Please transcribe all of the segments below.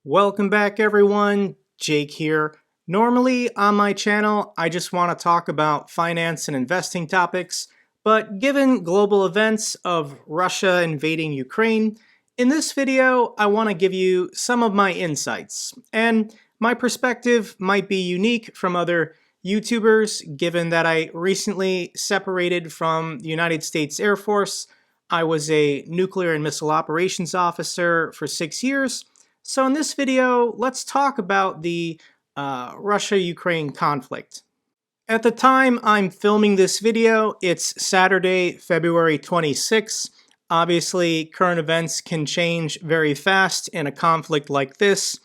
Welcome back everyone, Jake here. Normally on my channel, I just want to talk about finance and investing topics, but given global events of Russia invading Ukraine, in this video I want to give you some of my insights. And my perspective might be unique from other YouTubers, given that I recently separated from the United States Air Force. I was a nuclear and missile operations officer for 6 years. So in this video, let's talk about the Russia-Ukraine conflict. At the time I'm filming this video, it's Saturday, February 26th. Obviously, current events can change very fast in a conflict like this.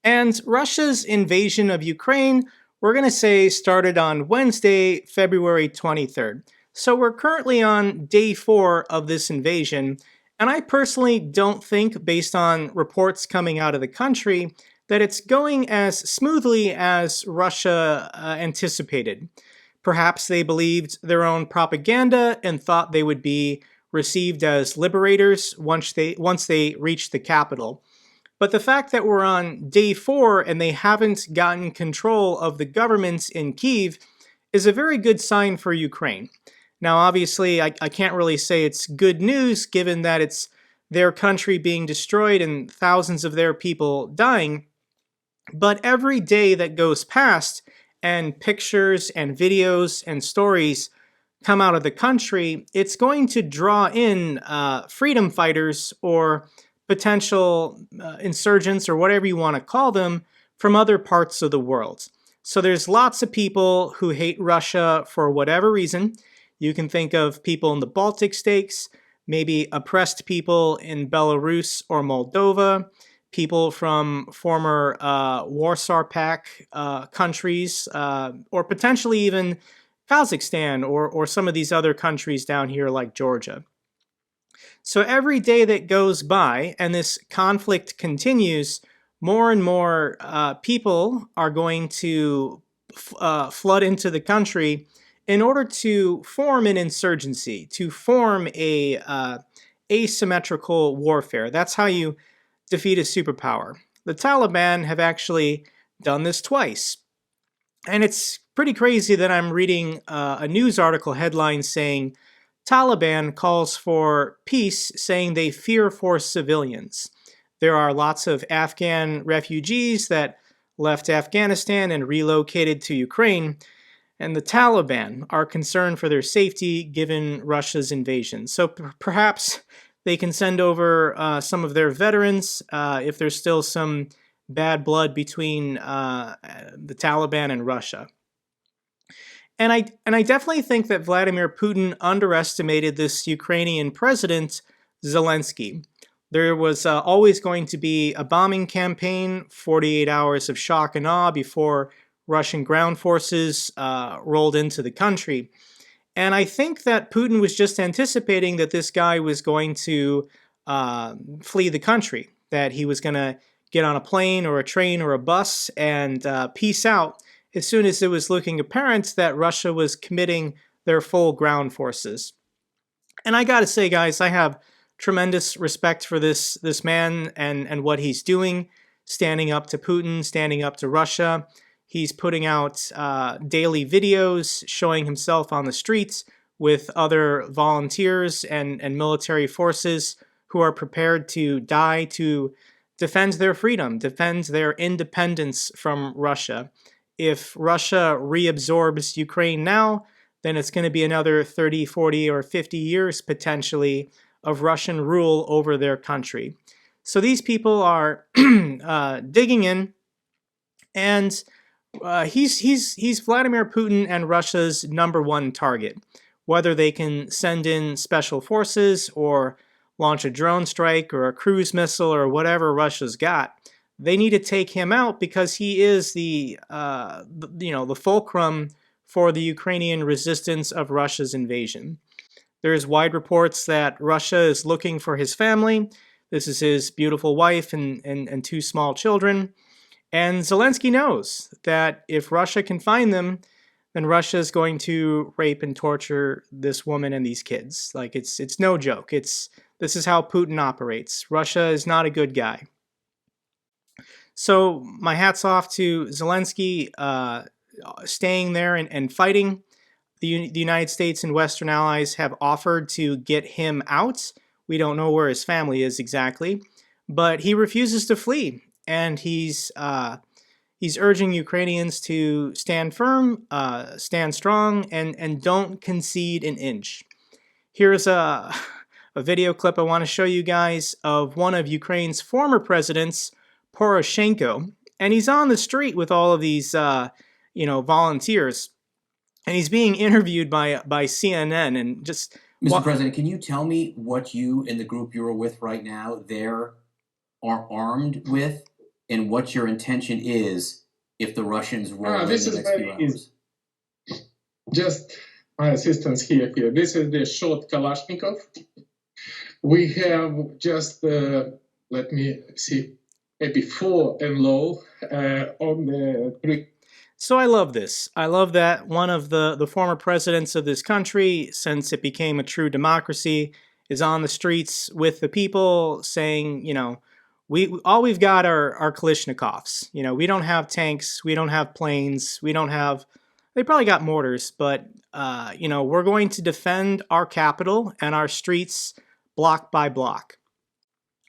And Russia's invasion of Ukraine, we're going to say, started on Wednesday, February 23rd. So we're currently on day 4 of this invasion. And I personally don't think, based on reports coming out of the country, that it's going as smoothly as Russia anticipated. Perhaps they believed their own propaganda and thought they would be received as liberators once they reached the capital. But the fact that we're on day 4 and they haven't gotten control of the governments in Kyiv is a very good sign for Ukraine. Now, obviously, I can't really say it's good news given that it's their country being destroyed and thousands of their people dying. But every day that goes past and pictures and videos and stories come out of the country, it's going to draw in freedom fighters or potential insurgents or whatever you want to call them from other parts of the world. So there's lots of people who hate Russia for whatever reason. You can think of people in the Baltic states, maybe oppressed people in Belarus or Moldova, people from former Warsaw Pact countries, or potentially even Kazakhstan or some of these other countries down here like Georgia. So every day that goes by and this conflict continues, more and more people are going to flood into the country in order to form an insurgency, to form a asymmetrical warfare. That's how you defeat a superpower. The Taliban have actually done this twice. And it's pretty crazy that I'm reading a news article headline saying, Taliban calls for peace, saying they fear for civilians. There are lots of Afghan refugees that left Afghanistan and relocated to Ukraine, and the Taliban are concerned for their safety given Russia's invasion. So perhaps they can send over some of their veterans if there's still some bad blood between the Taliban and Russia. And I definitely think that Vladimir Putin underestimated this Ukrainian president, Zelensky. There was always going to be a bombing campaign, 48 hours of shock and awe before Russian ground forces rolled into the country. And I think that Putin was just anticipating that this guy was going to flee the country, that he was going to get on a plane or a train or a bus and peace out as soon as it was looking apparent that Russia was committing their full ground forces. And I gotta say, guys, I have tremendous respect for this man and what he's doing, standing up to Putin, standing up to Russia. He's putting out daily videos showing himself on the streets with other volunteers and military forces who are prepared to die to defend their freedom, defend their independence from Russia. If Russia reabsorbs Ukraine now, then it's going to be another 30, 40, or 50 years potentially of Russian rule over their country. So these people are digging in, and he's Vladimir Putin and Russia's #1 target. Whether they can send in special forces or launch a drone strike or a cruise missile or whatever Russia's got, they need to take him out because he is the fulcrum for the Ukrainian resistance of Russia's invasion. There's wide reports that Russia is looking for his family. This is his beautiful wife and 2 small children. And Zelensky knows that if Russia can find them, then Russia is going to rape and torture this woman and these kids. Like, it's no joke. This is how Putin operates. Russia is not a good guy. So my hat's off to Zelensky staying there and fighting. The United States and Western allies have offered to get him out. We don't know where his family is exactly, but he refuses to flee, and he's urging Ukrainians to stand firm, stand strong, and don't concede an inch. Here's a video clip I want to show you guys of one of Ukraine's former presidents, Poroshenko, and he's on the street with all of these, volunteers, and he's being interviewed by CNN, and just Mr. President, can you tell me what you and the group you're with right now there are armed with, and what your intention is if the Russians roll in This the is next few very hours? easy. Just my assistants here. This is the short Kalashnikov. We have just, let me see, maybe 4 and low on the 3. So I love this. I love that one of the former presidents of this country, since it became a true democracy, is on the streets with the people saying, we've got our Kalashnikovs. We don't have tanks, we don't have planes, they probably got mortars, but we're going to defend our capital and our streets block by block.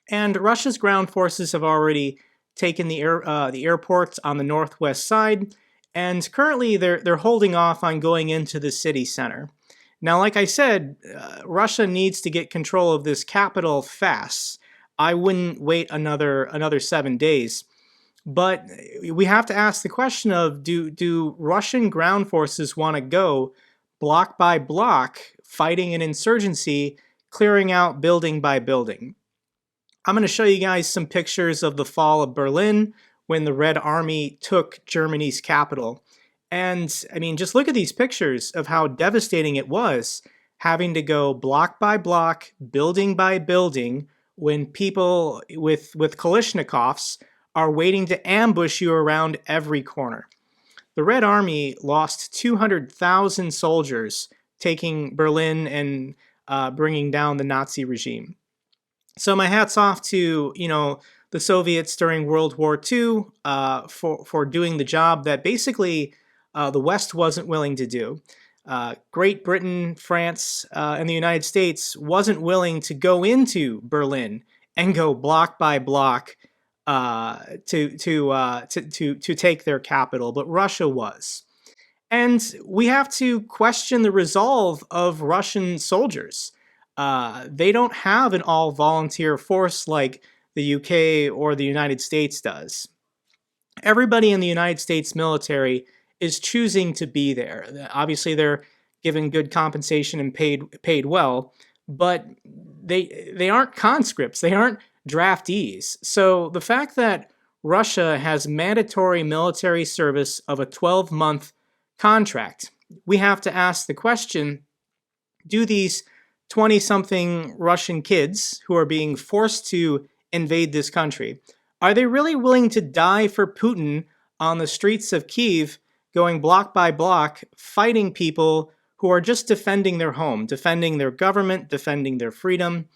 And Russia's ground forces have already taken the airports on the northwest side, and currently they're holding off on going into the city center. Now, like I said, Russia needs to get control of this capital fast. I wouldn't wait another 7 days. But we have to ask the question of, do Russian ground forces want to go block by block, fighting an insurgency, clearing out building by building? I'm going to show you guys some pictures of the fall of Berlin when the Red Army took Germany's capital. And I mean, just look at these pictures of how devastating it was, having to go block by block, building by building, when people with Kalashnikovs are waiting to ambush you around every corner. The Red Army lost 200,000 soldiers taking Berlin and bringing down the Nazi regime. So my hat's off to, the Soviets during World War II for doing the job that basically the West wasn't willing to do. Great Britain, France, and the United States wasn't willing to go into Berlin and go block by block to take their capital, but Russia was. And we have to question the resolve of Russian soldiers. They don't have an all-volunteer force like the UK or the United States does. Everybody in the United States military is choosing to be there. Obviously, they're given good compensation and paid well, but they aren't conscripts. They aren't draftees. So the fact that Russia has mandatory military service of a 12-month contract, we have to ask the question, do these 20-something Russian kids who are being forced to invade this country, are they really willing to die for Putin on the streets of Kyiv, going block by block, fighting people who are just defending their home, defending their government, defending their freedom?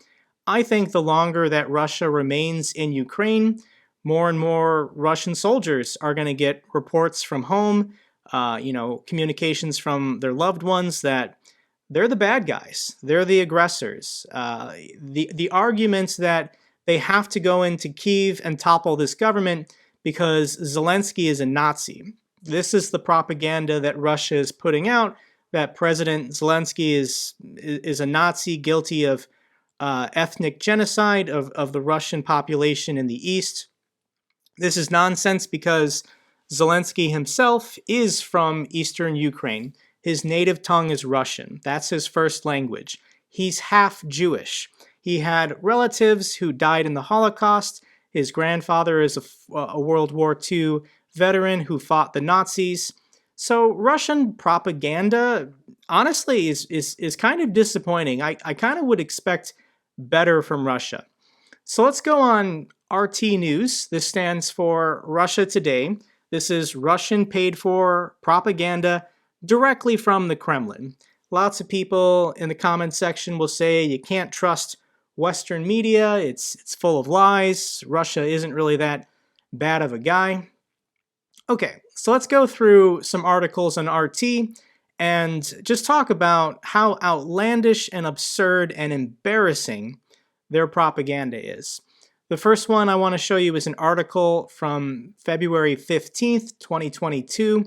I think the longer that Russia remains in Ukraine, more and more Russian soldiers are going to get reports from home, communications from their loved ones that they're the bad guys, they're the aggressors. The arguments that they have to go into Kyiv and topple this government because Zelensky is a Nazi. This is the propaganda that Russia is putting out, that President Zelensky is a Nazi guilty of ethnic genocide of the Russian population in the East. This is nonsense because Zelensky himself is from Eastern Ukraine. His native tongue is Russian. That's his first language. He's half Jewish. He had relatives who died in the Holocaust. His grandfather is a World War II veteran who fought the Nazis. So Russian propaganda, honestly, is kind of disappointing. I kind of would expect better from Russia. So let's go on RT News. This stands for Russia Today. This is Russian paid-for propaganda directly from the Kremlin. Lots of people in the comment section will say you can't trust Western media. It's full of lies. Russia isn't really that bad of a guy. Okay, so let's go through some articles on RT and just talk about how outlandish and absurd and embarrassing their propaganda is. The first one I want to show you is an article from February 15th, 2022,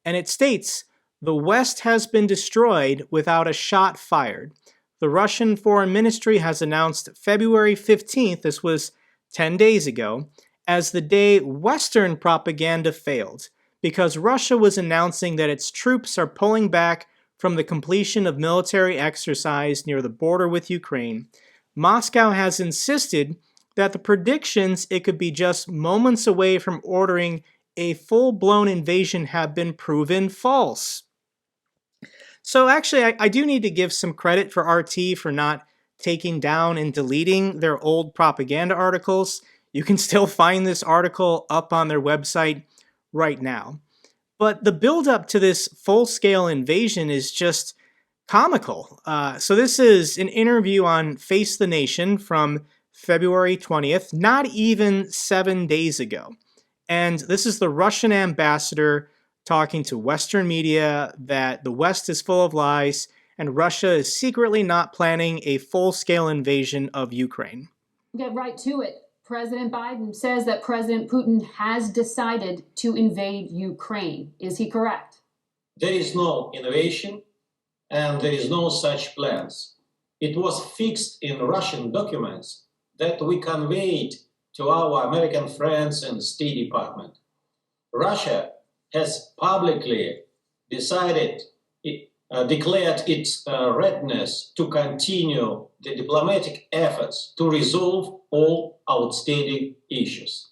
and it states, "The West has been destroyed without a shot fired." The Russian Foreign Ministry has announced February 15th, this was 10 days ago, as the day Western propaganda failed, because Russia was announcing that its troops are pulling back from the completion of military exercise near the border with Ukraine. Moscow has insisted that the predictions it could be just moments away from ordering a full-blown invasion have been proven false. So actually, I do need to give some credit for RT for not taking down and deleting their old propaganda articles. You can still find this article up on their website right now. But the build-up to this full-scale invasion is just comical. So this is an interview on Face the Nation from February 20th, not even 7 days ago. And this is the Russian ambassador talking to Western media that the West is full of lies and Russia is secretly not planning a full-scale invasion of Ukraine. Get right to it. President Biden says that President Putin has decided to invade Ukraine. Is he correct? There is no invasion and there is no such plans. It was fixed in Russian documents that we conveyed to our American friends in the State Department. Russia has publicly declared its readiness to continue the diplomatic efforts to resolve all outstanding issues.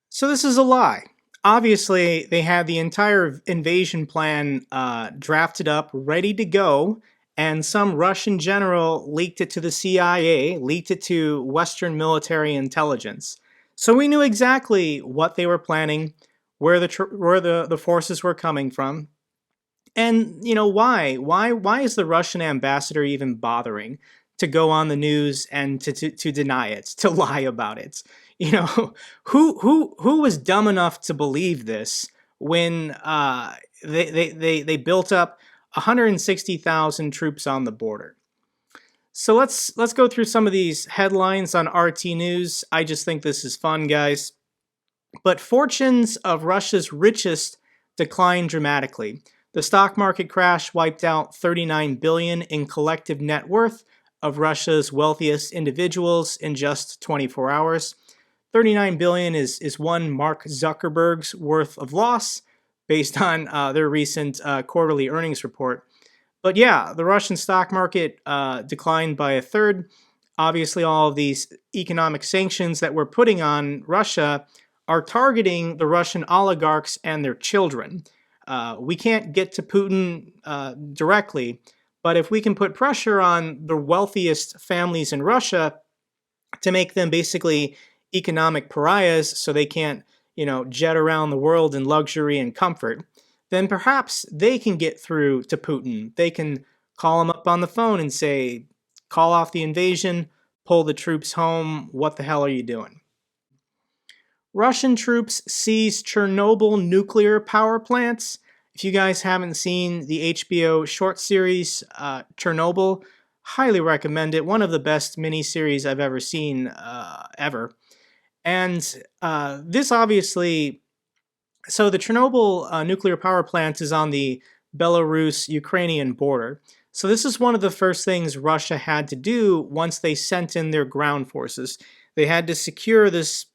So this is a lie. Obviously, they had the entire invasion plan drafted up, ready to go, and some Russian general leaked it to the CIA, leaked it to Western military intelligence. So we knew exactly what they were planning, where the forces were coming from. And, you know, why? Why is the Russian ambassador even bothering to go on the news and to deny it, to lie about it? You know, who was dumb enough to believe this when they built up 160,000 troops on the border? So let's go through some of these headlines on RT News. I just think this is fun, guys. But fortunes of Russia's richest declined dramatically. The stock market crash wiped out $39 billion in collective net worth of Russia's wealthiest individuals in just 24 hours. $39 billion is one Mark Zuckerberg's worth of loss based on their recent quarterly earnings report. But yeah, the Russian stock market declined by a third. Obviously, all of these economic sanctions that we're putting on Russia are targeting the Russian oligarchs and their children. We can't get to Putin directly, but if we can put pressure on the wealthiest families in Russia to make them basically economic pariahs so they can't, jet around the world in luxury and comfort, then perhaps they can get through to Putin. They can call him up on the phone and say, call off the invasion, pull the troops home, what the hell are you doing? Russian troops seize Chernobyl nuclear power plants. If you guys haven't seen the HBO short series, Chernobyl, highly recommend it. One of the best miniseries I've ever seen, ever. And this obviously, so the Chernobyl nuclear power plant is on the Belarus-Ukrainian border. So this is one of the first things Russia had to do once they sent in their ground forces. They had to secure this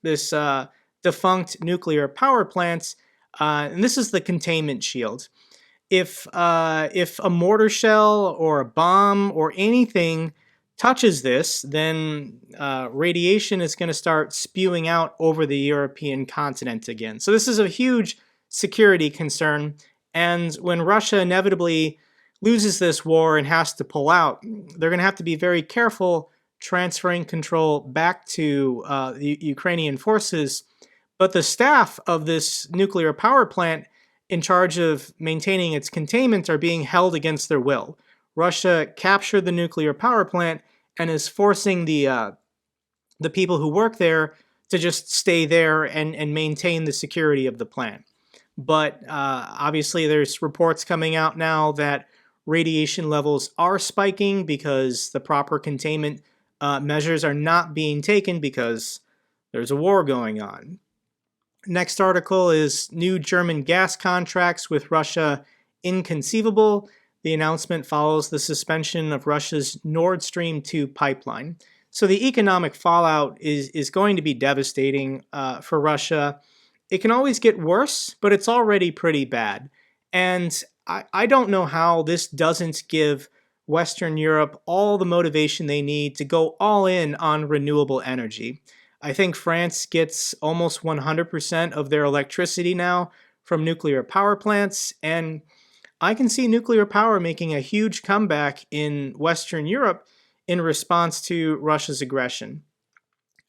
defunct nuclear power plants, and this is the containment shield. If a mortar shell or a bomb or anything touches this, then radiation is going to start spewing out over the European continent again. So this is a huge security concern, and when Russia inevitably loses this war and has to pull out, they're going to have to be very careful transferring control back to the Ukrainian forces. But the staff of this nuclear power plant in charge of maintaining its containment are being held against their will. Russia captured the nuclear power plant and is forcing the people who work there to just stay there and maintain the security of the plant. But obviously there's reports coming out now that radiation levels are spiking because the proper containment measures are not being taken because there's a war going on. Next article is new German gas contracts with Russia inconceivable. The announcement follows the suspension of Russia's Nord Stream 2 pipeline. So the economic fallout is going to be devastating for Russia. It can always get worse, but it's already pretty bad. And I don't know how this doesn't give Western Europe all the motivation they need to go all in on renewable energy. I think France gets almost 100% of their electricity now from nuclear power plants, and I can see nuclear power making a huge comeback in Western Europe in response to Russia's aggression.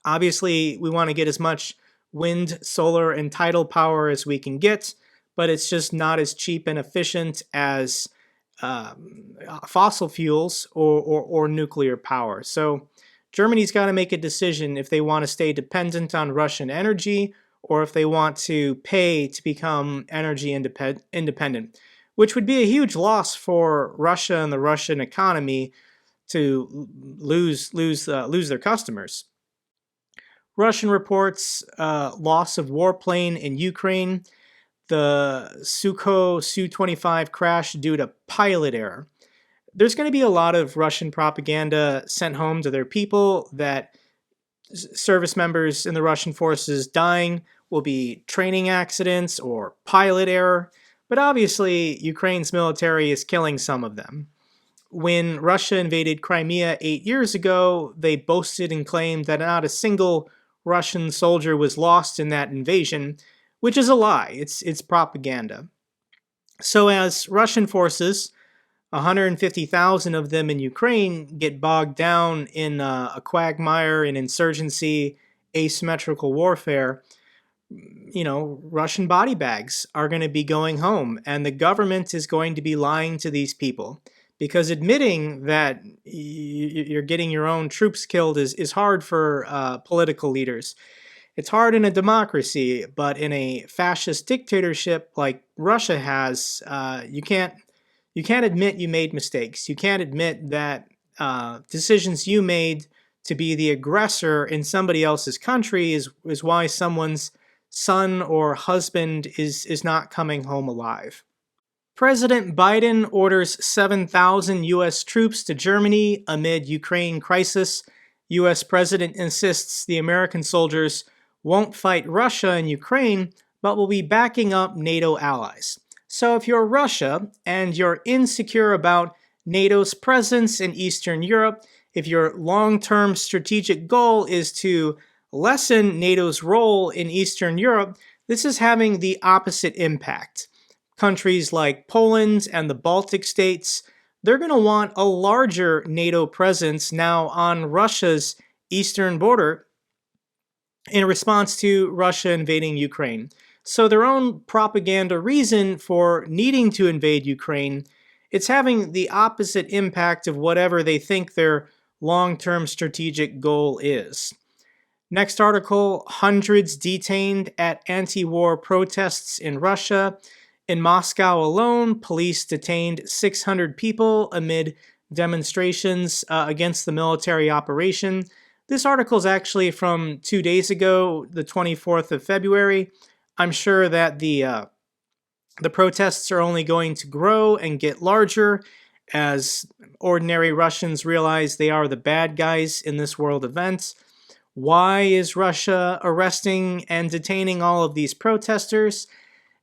Obviously, we want to get as much wind, solar, and tidal power as we can get, but it's just not as cheap and efficient as fossil fuels or nuclear power. So Germany's got to make a decision if they want to stay dependent on Russian energy or if they want to pay to become energy independent, which would be a huge loss for Russia and the Russian economy to lose their customers. Russian reports loss of warplane in Ukraine. The Sukhoi Su-25 crash due to pilot error. There's going to be a lot of Russian propaganda sent home to their people that service members in the Russian forces dying will be training accidents or pilot error, but obviously Ukraine's military is killing some of them. When Russia invaded Crimea 8 years ago, they boasted and claimed that not a single Russian soldier was lost in that invasion, which is a lie. It's propaganda. So as Russian forces, 150,000 of them in Ukraine, get bogged down in a quagmire in insurgency, asymmetrical warfare, Russian body bags are going to be going home, and the government is going to be lying to these people. Because admitting that you're getting your own troops killed is hard for political leaders. It's hard in a democracy, but in a fascist dictatorship like Russia has, you can't admit you made mistakes. You can't admit that decisions you made to be the aggressor in somebody else's country is why someone's son or husband is not coming home alive. President Biden orders 7,000 U.S. troops to Germany amid Ukraine crisis. U.S. President insists the American soldiers won't fight Russia and Ukraine, but will be backing up NATO allies. So if you're Russia and you're insecure about NATO's presence in Eastern Europe, if your long-term strategic goal is to lessen NATO's role in Eastern Europe, this is having the opposite impact. Countries like Poland and the Baltic states, they're going to want a larger NATO presence now on Russia's eastern border in response to Russia invading Ukraine. So their own propaganda reason for needing to invade Ukraine, it's having the opposite impact of whatever they think their long-term strategic goal is. Next article, hundreds detained at anti-war protests in Russia. In Moscow alone, police detained 600 people amid demonstrations against the military operation. This article is actually from 2 days ago, the 24th of February. I'm sure that the protests are only going to grow and get larger as ordinary Russians realize they are the bad guys in this world event. Why is Russia arresting and detaining all of these protesters?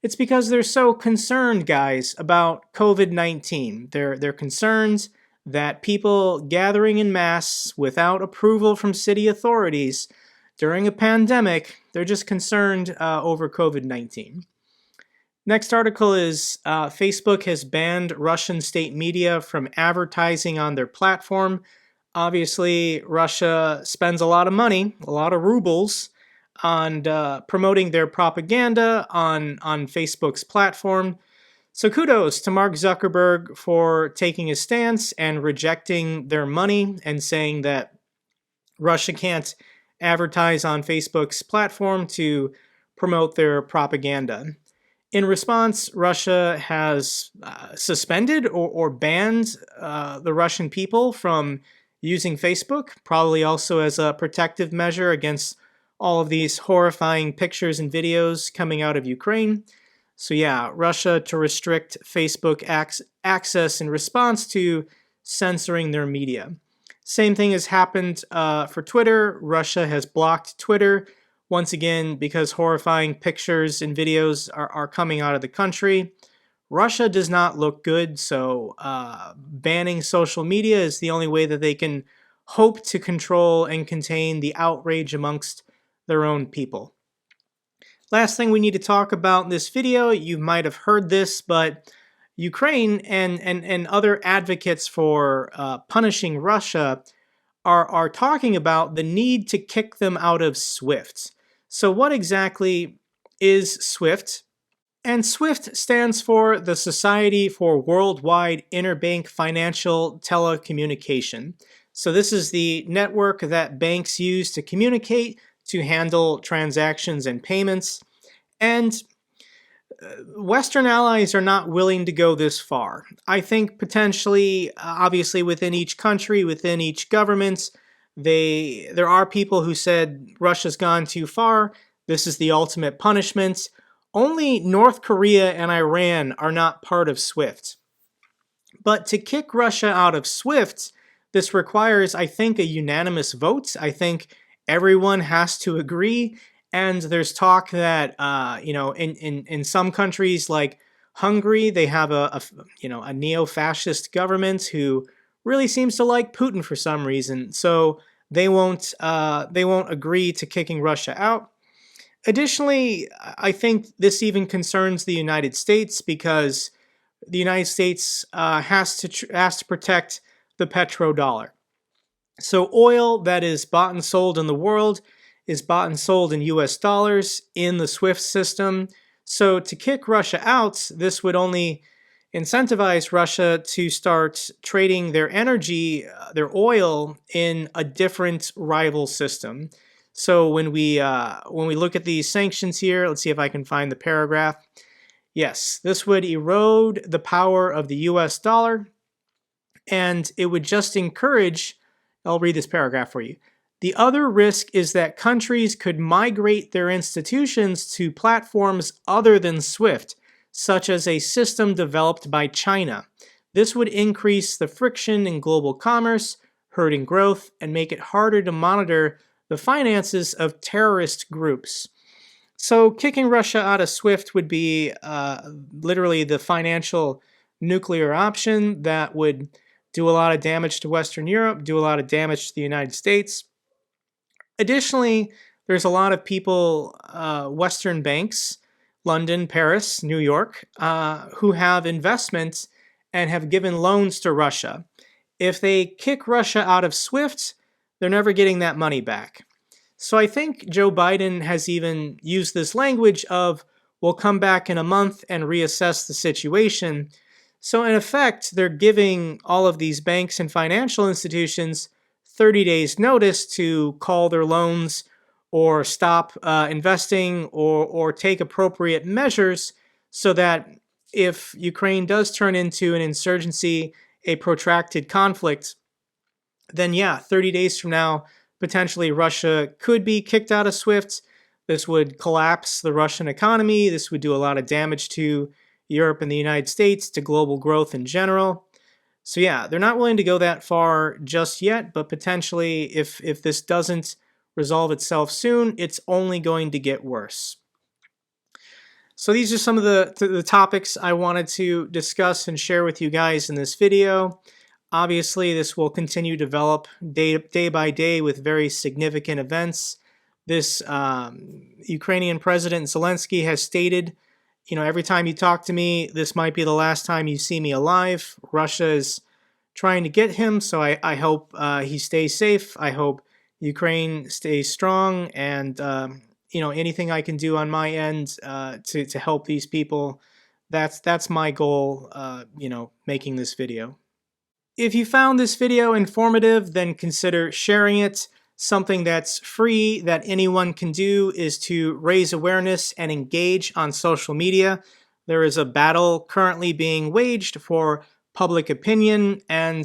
It's because they're so concerned, guys, about COVID-19. They're concerned that people gathering in mass without approval from city authorities during a pandemic, they're just concerned over COVID-19. Next article is Facebook has banned Russian state media from advertising on their platform. Obviously, Russia spends a lot of money, a lot of rubles, on promoting their propaganda on Facebook's platform. So kudos to Mark Zuckerberg for taking a stance and rejecting their money and saying that Russia can't advertise on Facebook's platform to promote their propaganda. In response, Russia has suspended or banned the Russian people from using Facebook, probably also as a protective measure against all of these horrifying pictures and videos coming out of Ukraine. So yeah, Russia to restrict Facebook access in response to censoring their media. Same thing has happened for Twitter. Russia has blocked Twitter once again because horrifying pictures and videos are coming out of the country. Russia does not look good, so banning social media is the only way that they can hope to control and contain the outrage amongst their own people. Last thing we need to talk about in this video, you might have heard this, but Ukraine and other advocates for punishing Russia are talking about the need to kick them out of SWIFT. So what exactly is SWIFT? And SWIFT stands for the Society for Worldwide Interbank Financial Telecommunication. So this is the network that banks use to communicate, to handle transactions and payments. And Western allies are not willing to go this far. I think potentially, obviously within each country, within each government, there are people who said Russia's gone too far. This is the ultimate punishment. Only North Korea and Iran are not part of SWIFT. But to kick Russia out of SWIFT, this requires, I think, a unanimous vote. I think everyone has to agree. And there's talk that, in some countries like Hungary, they have a neo-fascist government who really seems to like Putin for some reason. So they won't agree to kicking Russia out. Additionally, I think this even concerns the United States because the United States has to protect the petrodollar. So oil that is bought and sold in the world is bought and sold in US dollars in the SWIFT system. So to kick Russia out, this would only incentivize Russia to start trading their energy, their oil, in a different rival system. So when we look at these sanctions here, let's see if I can find the paragraph. Yes, this would erode the power of the US dollar, and it would just encourage, I'll read this paragraph for you. The other risk is that countries could migrate their institutions to platforms other than SWIFT, such as a system developed by China. This would increase the friction in global commerce, hurting growth, and make it harder to monitor the finances of terrorist groups. So kicking Russia out of SWIFT would be literally the financial nuclear option that would do a lot of damage to Western Europe, do a lot of damage to the United States. Additionally, there's a lot of people, Western banks, London, Paris, New York, who have investments and have given loans to Russia. If they kick Russia out of SWIFT, they're never getting that money back. So I think Joe Biden has even used this language of, we'll come back in a month and reassess the situation. So in effect, they're giving all of these banks and financial institutions 30 days notice to call their loans or stop investing or take appropriate measures so that if Ukraine does turn into an insurgency, a protracted conflict, then yeah, 30 days from now, potentially Russia could be kicked out of SWIFT. This would collapse the Russian economy. This would do a lot of damage to Europe and the United States, to global growth in general. So yeah, they're not willing to go that far just yet, but potentially if this doesn't resolve itself soon, it's only going to get worse. So these are some of the topics I wanted to discuss and share with you guys in this video. Obviously, this will continue to develop day by day with very significant events. This Ukrainian President Zelensky has stated, every time you talk to me, this might be the last time you see me alive. Russia is trying to get him, so I hope he stays safe. I hope Ukraine stays strong, and anything I can do on my end to help these people, that's my goal. Making this video. If you found this video informative, then consider sharing it. something that's free that anyone can do is to raise awareness and engage on social media. There is a battle currently being waged for public opinion, and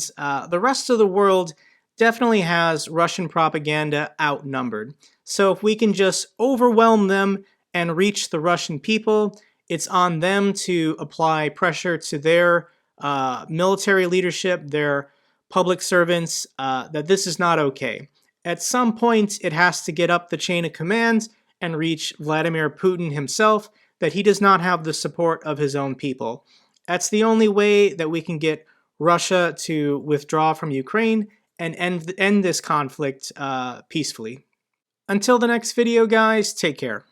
the rest of the world definitely has Russian propaganda outnumbered. So if we can just overwhelm them and reach the Russian people, it's on them to apply pressure to their military leadership, their public servants, that this is not okay. At some point, it has to get up the chain of command and reach Vladimir Putin himself that he does not have the support of his own people. That's the only way that we can get Russia to withdraw from Ukraine and end this conflict peacefully. Until the next video, guys, take care.